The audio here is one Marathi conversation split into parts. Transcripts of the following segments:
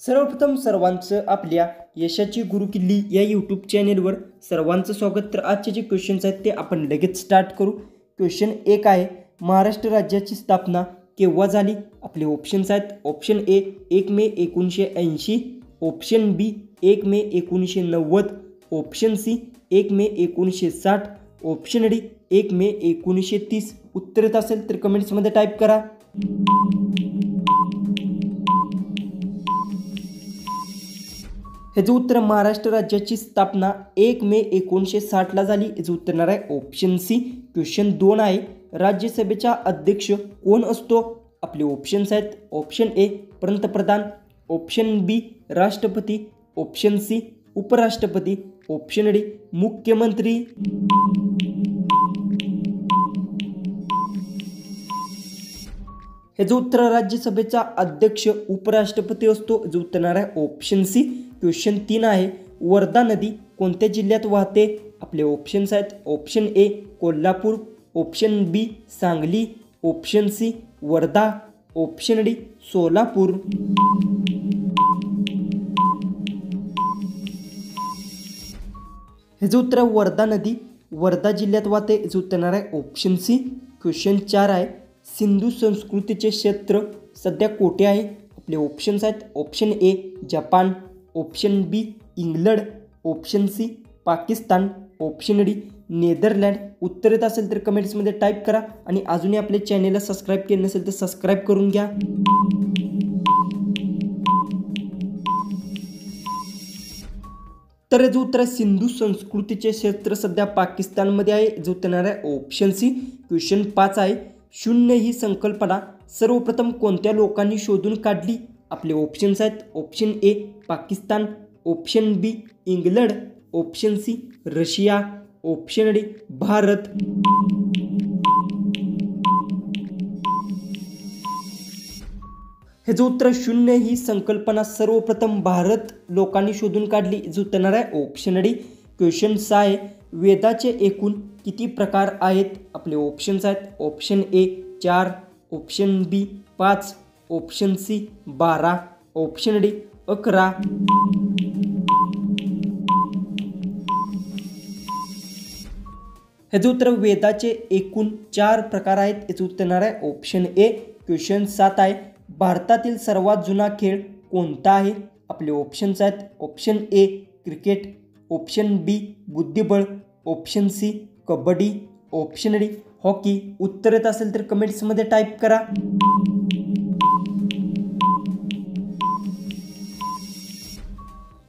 सर्वप्रथम सर्वांचं आपल्या यशाची गुरुकिल्ली या यूट्यूब चॅनेलवर सर्वांचं स्वागत। तर आजचे जे क्वेश्चन्स आहेत ते आपण लगेच स्टार्ट करू। क्वेश्चन 1 आहे, महाराष्ट्र राज्याची स्थापना केव्हा झाली? आपले ऑप्शन्स आहेत, option A 1 May 1980, option B 1 May 1990, option C 1 May 1960, option D 1 May 1930। उत्तर येत असेल तर कमेंट्समध्ये टाईप करा। हे उत्तर महाराष्ट्र राज्याची स्थापना 1 मे 1960 ला झाली। याचं उत्तर येणार आहे ऑप्शन सी। क्वेश्चन 2 आहे, राज्यसभेचा अध्यक्ष कोण असतो? आपले ऑप्शन्स आहेत, ऑप्शन ए पंतप्रधान, ऑप्शन बी राष्ट्रपती, ऑप्शन सी उपराष्ट्रपती, ऑप्शन डी मुख्यमंत्री। हे उत्तर राज्यसभेचा अध्यक्ष उपराष्ट्रपती असतो। जो उत्तर येणार आहे ऑप्शन सी। क्वेश्चन 3 आहे, वर्धा नदी कोणत्या जिल्ह्यात वाहते? आपले ऑप्शन्स आहेत, option A Kolhapur, option B Sangli, option C Wardha, option D Solapur. हे उत्तर वर्धा नदी वर्धा जिल्ह्यात वाहते। याचं उत्तर येणार आहे ऑप्शन सी। क्वेश्चन 4 आहे, सिंधू संस्कृतीचे क्षेत्र सध्या कोठे आहे? आपले ऑप्शन्स आहेत, option A Japan, option B England, option C Pakistan, option D Netherland. उत्तर येत असेल तर कमेंट्समध्ये टाईप करा आणि अजूनही आपल्या चॅनेलला सबस्क्राईब केले नसेल तर सबस्क्राईब करून घ्या। तर जो उत्तर सिंधू संस्कृतीचे क्षेत्र सध्या पाकिस्तानमध्ये आहे। जो उत्तर येणार आहे ऑप्शन सी। क्वेश्चन 5 आहे, शून्य ही संकल्पना सर्वप्रथम कोणत्या लोकांनी शोधून काढली? आपले ऑप्शन्स आहेत, option A Pakistan, option B England, option C Russia, option D Bharat. हे जो उत्तर शून्य ही संकल्पना सर्वप्रथम भारत लोकांनी शोधून काढली। जो उत्तर येणार आहे ऑप्शन डी। क्वेश्चन 6 आहे, वेदाचे एकूण किती प्रकार आहेत? आपले ऑप्शन्स आहेत, option A 4, option B 5, option C 12, option D 11। हे उत्तर वेदाचे एकूण 4 प्रकार आहेत। याचं उत्तर येणार आहे ऑप्शन ए। क्वेश्चन 7 आहे, भारतातील सर्वात जुना खेळ कोणता आहे? आपले ऑप्शन्स आहेत, option A cricket, option B बुद्धिबळ, option C kabaddi, option D hockey. उत्तर येत असेल तर कमेंट्समध्ये टाईप करा।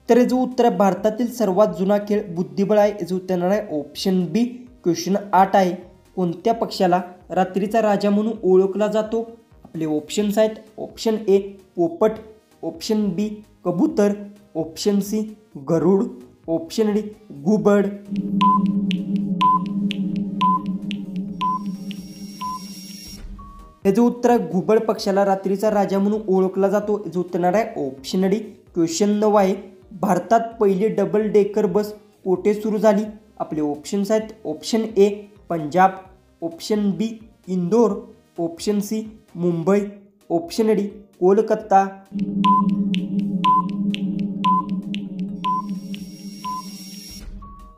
तर जो उत्तर भारतातील सर्वात जुना खेळ बुद्धिबळ आहे। याचं उत्तर येणार आहे ऑप्शन बी। क्वेश्चन 8 आहे, कोणत्या पक्षाला रात्रीचा राजा म्हणून ओळखला जातो? आपले ऑप्शन्स आहेत, ऑप्शन ए पोपट, ऑप्शन बी कबूतर, ऑप्शन सी गरुड, ऑप्शन डी घुबड। हे जो उत्तर घुबड पक्षाला रात्रीचा राजा म्हणून ओळखला जातो। याचं उत्तर येणार आहे ऑप्शन डी। क्वेश्चन 9 आहे, भारतात पहिली डबल डेकर बस कोठे सुरू झाली? आपले ऑप्शन्स आहेत, option A Punjab, option B Indore, option C Mumbai, option D Kolkata.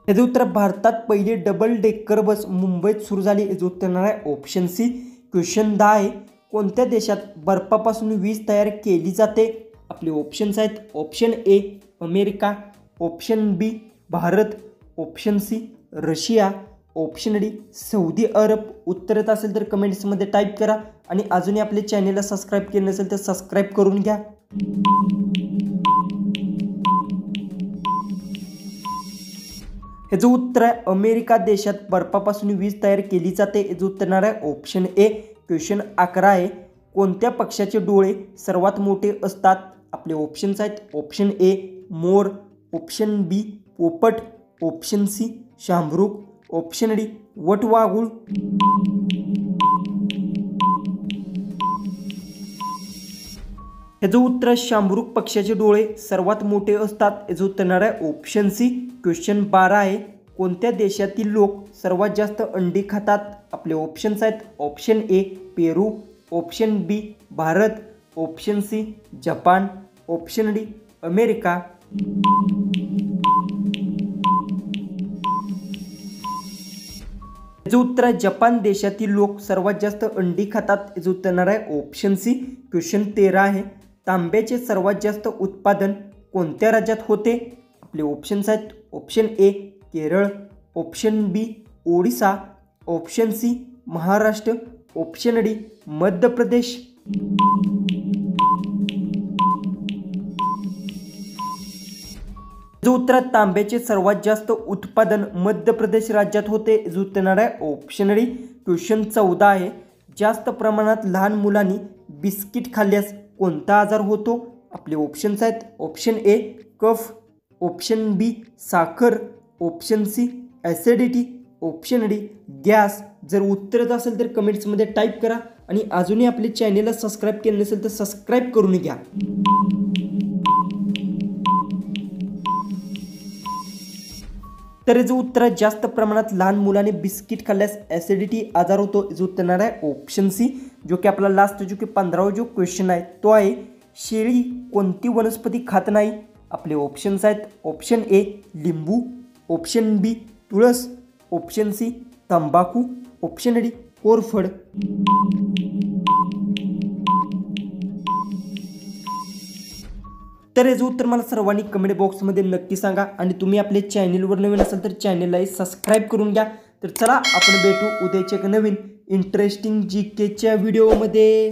याचं उत्तर भारतात पहिली डबल डेकर बस मुंबईत सुरू झाली। याचं उत्तर येणार आहे ऑप्शन सी। क्वेश्चन 10 आहे, कोणत्या देशात बर्फापासून वीज तयार केली जाते? आपले ऑप्शन्स आहेत, option A America, option B Bharat, option C Russia, option D Saudi Arab. उत्तर येत असेल तर कमेंट्समध्ये टाईप करा आणि अजूनही आपल्या चॅनेलला सबस्क्राईब केले नसेल तर सबस्क्राईब करून घ्या। हे जो उत्तर आहे अमेरिका देशात बर्फापासून वीज तयार केली जाते। याचं उत्तर येणार आहे ऑप्शन ए। क्वेश्चन 11 आहे, कोणत्या पक्षाचे डोळे सर्वात मोठे असतात? आपले ऑप्शन्स आहेत, ऑप्शन ए मोर, ऑप्शन बी पोपट, ऑप्शन सी शामरुख, ऑप्शन डी वटवाघूळ। याचं उत्तर शामरुख पक्षाचे डोळे सर्वात मोठे असतात। याचं उत्तर येणार आहे ऑप्शन सी। क्वेश्चन 12 आहे, कोणत्या देशातील लोक सर्वात जास्त अंडी खातात? आपले ऑप्शन्स आहेत, option A Peru, option B Bharat, option C Japan, option D America. याचं उत्तर आहे जपान देशातील लोक सर्वात जास्त अंडी खातात। याचं उत्तर येणार आहे ऑप्शन सी। क्वेश्चन 13 आहे, तांब्याचे सर्वात जास्त उत्पादन कोणत्या राज्यात होते? आपले ऑप्शन्स आहेत option A Kerala, option B Odisha, option C Maharashtra, option D Madhya Pradesh. जो उत्तर तांब्याचे सर्वात जास्त उत्पादन मध्य प्रदेश राज्यात होते। जो उत्तर येणार आहे ऑप्शन डी। क्वेश्चन 14 आहे, जास्त प्रमाणात लहान मुलांनी बिस्किट खाल्ल्यास कोणता आजार होतो? आपले ऑप्शन्स आहेत ऑप्शन ए कफ, ऑप्शन बी साखर, option C acidity, option D gas. जर उत्तरच असेल तर कमेंट्समध्ये टाईप करा आणि अजूनही आपले चॅनेलला सबस्क्राईब केले नसेल तर सबस्क्राईब करून घ्या। तर याचं उत्तर जास्त प्रमाणात लहान मुलांनी बिस्किट खाल्ल्यास ॲसिडिटी आजार होतो। जो उत्तर येणार आहे ऑप्शन सी। जो की आपला लास्ट जो की 15वा जो क्वेश्चन आहे तो आहे, शेळी कोणती वनस्पती खात नाही? आपले ऑप्शन्स आहेत ऑप्शन ए लिंबू, ऑप्शन बी तुळस, ऑप्शन सी तंबाखू, ऑप्शन डी कोरफड। तर याचं उत्तर मला सर्वांनी कमेंट बॉक्समध्ये नक्की सांगा आणि तुम्ही आपले चॅनलवर नवीन असाल तर चॅनललाही सबस्क्राईब करून घ्या। तर चला आपण भेटू उद्याच्या एक नवीन इंटरेस्टिंग जीकेच्या व्हिडिओमध्ये।